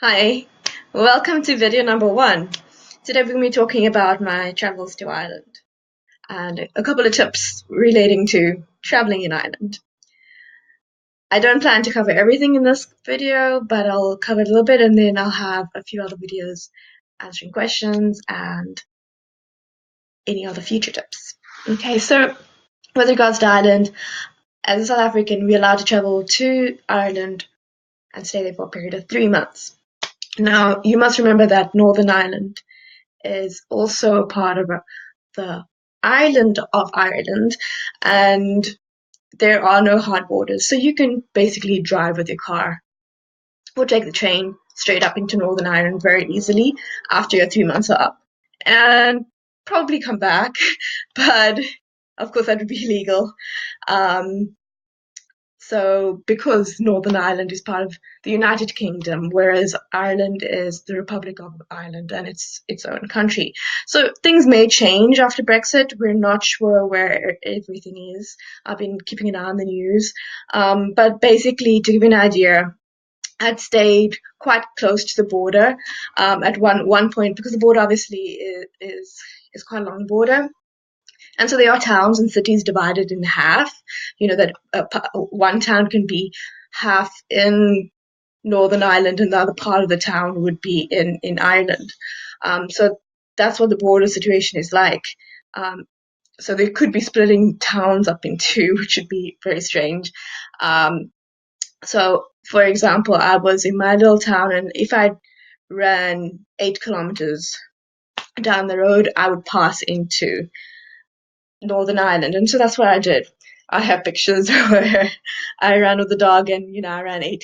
Hi, welcome to video number one. Today we're going to be talking about my travels to Ireland and a couple of tips relating to traveling in Ireland. I don't plan to cover everything in this video, but I'll cover a little bit and then I'll have a few other videos answering questions and any other future tips. Okay, so with regards to Ireland, as a South African, we're allowed to travel to Ireland and stay there for a period of 3 months. Now, you must remember that Northern Ireland is also a part of the island of Ireland, and there are no hard borders. So you can basically drive with your car or take the train straight up into Northern Ireland very easily after your 3 months are up, and probably come back, but of course that would be illegal. Um, so, because Northern Ireland is part of the United Kingdom, whereas Ireland is the Republic of Ireland and it's its own country. So, things may change after Brexit. We're not sure where everything is. I've been keeping an eye on the news. But basically, to give you an idea, I'd stayed quite close to the border at one point because the border obviously is quite a long border. And so there are towns and cities divided in half. You know that one town can be half in Northern Ireland and the other part of the town would be in Ireland. So that's what the border situation is like. Um, so they could be splitting towns up in two, which would be very strange. Um, so, for example, I was in my little town, and if I ran 8 kilometers down the road, I would pass into Northern Ireland, and so that's what I did. I have pictures where I ran with the dog, and I ran 8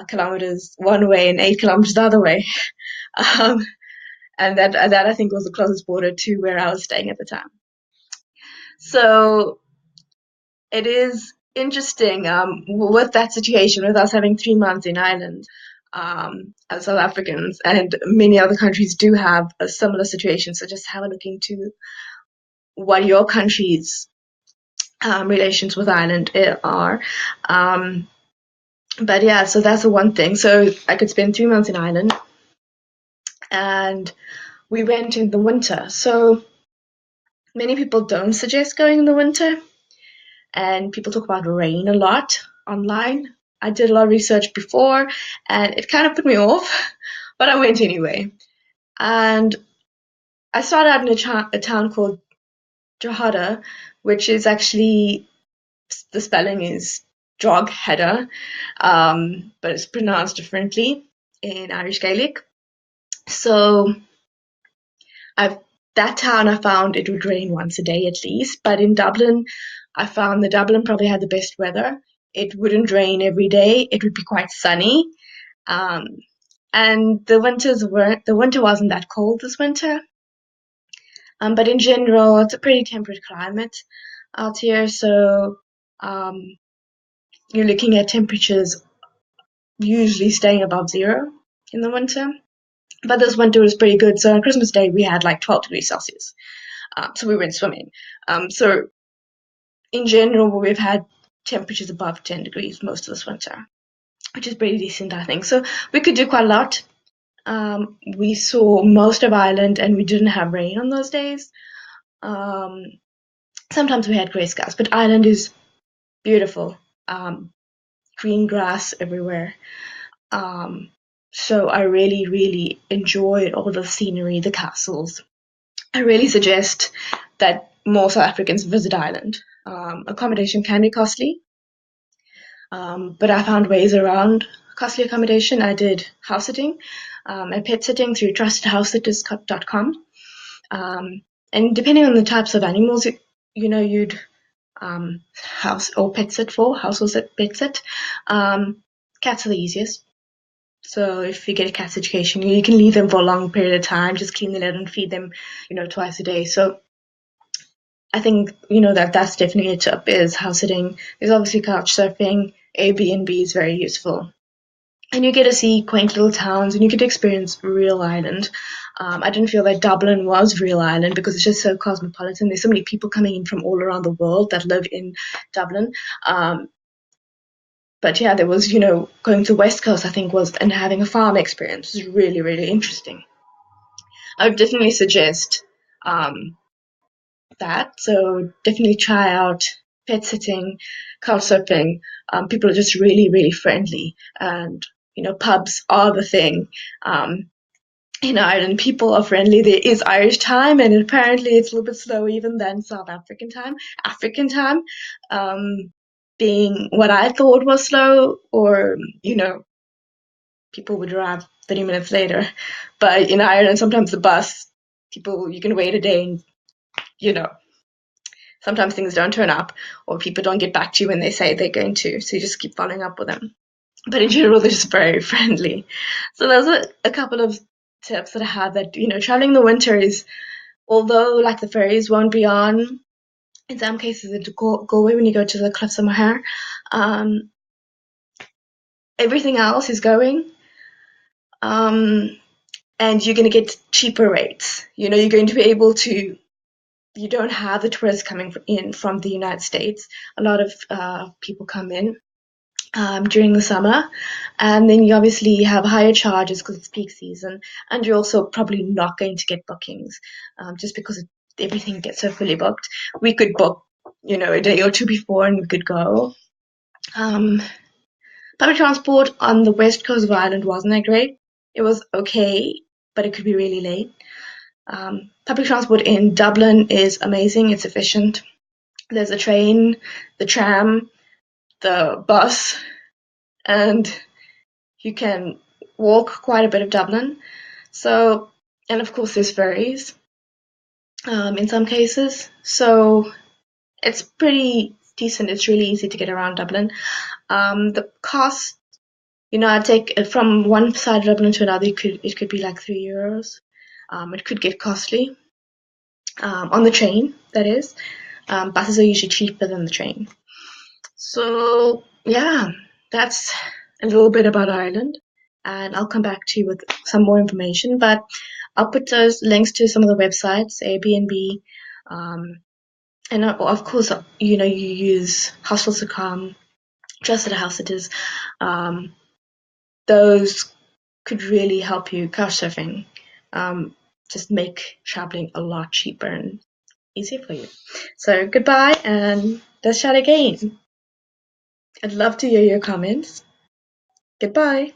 kilometers one way and 8 kilometers the other way, um, and that I think was the closest border to where I was staying at the time. So it is interesting with that situation, with us having 3 months in Ireland as South Africans, and many other countries do have a similar situation. So just have a look into what your country's relations with Ireland are. Um, but yeah, so that's the one thing. So I could spend 3 months in Ireland, and we went in the winter. So many people don't suggest going in the winter, and people talk about rain a lot online. I did a lot of research before, and it kind of put me off, but I went anyway. And I started out in a town called Drogheda, which is actually the spelling is Drogheda, but it's pronounced differently in Irish Gaelic. So I've that town I found it would rain once a day at least, but in Dublin I found that Dublin probably had the best weather. It wouldn't rain every day. It would be quite sunny. Um, and the winter wasn't that cold this winter. But in general, it's a pretty temperate climate out here. So um, you're looking at temperatures usually staying above zero in the winter. But this winter was pretty good. So on Christmas Day, we had like 12 degrees Celsius. So we went swimming. So in general, we've had temperatures above 10 degrees most of this winter, which is pretty decent, I think. So we could do quite a lot. We saw most of Ireland and we didn't have rain on those days. Um, Sometimes we had grey skies, but Ireland is beautiful. Um, Green grass everywhere. Um, so I really, really enjoyed all the scenery, the castles. I really suggest that more South Africans visit Ireland. Accommodation can be costly, but I found ways around costly accommodation. I did house sitting and pet sitting through trustedhousesitters.com. And depending on the types of animals you'd house or pet sit for, house or pet sit, cats are the easiest. So if you get a cat's education, you can leave them for a long period of time, just clean the litter and feed them, twice a day. So I think, that's definitely a tip is house sitting. There's obviously couch surfing. Airbnb is very useful. And you get to see quaint little towns and you get to experience real Ireland. I didn't feel that Dublin was real Ireland because it's just so cosmopolitan. There's so many people coming in from all around the world that live in Dublin. Um, But yeah, there was, going to the West Coast, I think, was, and having a farm experience was really, really interesting. I would definitely suggest um, that. So definitely try out pet sitting, couch surfing. People are just really, really friendly, and pubs are the thing. Um, in Ireland, people are friendly. There is Irish time, and apparently it's a little bit slower even than South African time. African time, um, being what I thought was slow, or people would arrive 30 minutes later. But in Ireland, sometimes the bus, people, you can wait a day, and you know sometimes things don't turn up, or people don't get back to you when they say they're going to, so you just keep following up with them. But in general, they're just very friendly. So those are a couple of tips that I have, that traveling in the winter is, although like the ferries won't be on in some cases in Galway when you go to the Cliffs of Moher, um, everything else is going, um, and you're going to get cheaper rates. You're going to be able to. You don't have the tourists coming in from the United States. A lot of people come in during the summer, and then you obviously have higher charges because it's peak season, and you're also probably not going to get bookings, just because everything gets so fully booked. We could book, a day or two before, and we could go. Um, Public transport on the west coast of Ireland wasn't that great. It was okay, but it could be really late. Public transport in Dublin is amazing. It's efficient. There's a train, the tram, the bus, and you can walk quite a bit of Dublin. So, and of course, there's ferries in some cases. So it's pretty decent. It's really easy to get around Dublin. The cost, I take it from one side of Dublin to another. It could be like €3. It could get costly on the train. That is, buses are usually cheaper than the train. So yeah, that's a little bit about Ireland, and I'll come back to you with some more information. But I'll put those links to some of the websites, Airbnb, um, and of course, you use hostels.com, trusted house sitters. Um, those could really help you couchsurfing. Um, just make traveling a lot cheaper and easier for you. So goodbye, and let's chat again. I'd love to hear your comments. Goodbye.